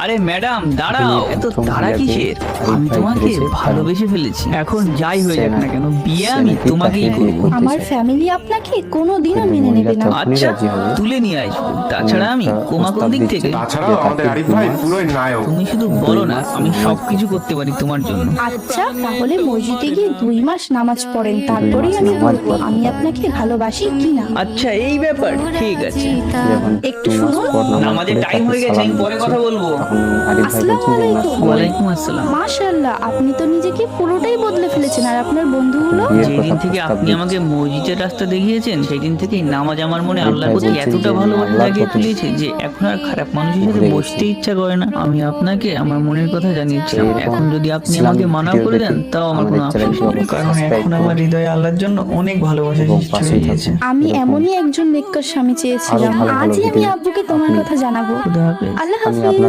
আরে ম্যাডাম দাঁড়াও, এত তাড়া কিসের? আমি তোমাকে ভালোবেসে ফেলেছি। এখন যাই হয়ে যাক না কেন, বিয়ে আমি তোমাকেই করবো। আমার ফ্যামিলি আপনাকে কোনোদিনও মেনে নেবে না। আচ্ছা, তুলে নিয়ে আসবো। তাছাড়া আমি কোমা কোন দিক থেকে? তাছাড়াও আমাদের আরিফ ভাই পুরোই নায়ক। তুমি শুধু বলো না, আমি সবকিছু করতে পারি তোমার জন্য। আচ্ছা, তাহলে মসজিদে গিয়ে 2 মাস নামাজ পড়েন, তারপরেই আমি বলবো আমি আপনাকে ভালোবাসি কিনা। আচ্ছা, এই ব্যাপার, ঠিক আছে। একটু শুনুন। আমাদের টাইম হয়ে গেছে, আমি পরে কথা বলবো। আসসালামু আলাইকুম। ওয়ালাইকুম আসসালাম। মাশাআল্লাহ, আপনি তো নিজেকে পুরোটাই বদলে ফেলেছেন। আর আপনার বন্ধুগুলো? যেদিন থেকে আপনি আমাকে মসজিদের রাস্তা দেখিয়েছেন, সেই দিন থেকেই নামাজ আমার মনে আল্লাহর প্রতি এতটা ভালোবাসা লাগিয়ে তুলেছে যে এখন আর খারাপ মানুষের সাথে বসতে ইচ্ছা করে না। আমি আপনাকে আমার মনের কথা জানিয়েছিলাম, এখন যদি আপনি আমাকে মানা করে দেন তাও আমার কোনো আফসোস নেই, কারণ এখন আমার হৃদয়ে আল্লাহর জন্য অনেক ভালোবাসা সৃষ্টি হয়ে গেছে। আমি এমনই একজন নেককার স্বামী চেয়েছিলাম। আজই আমি আব্বুকে তোমার কথা জানাবো। খুদা হাফেজ। আল্লাহ হাফিজ।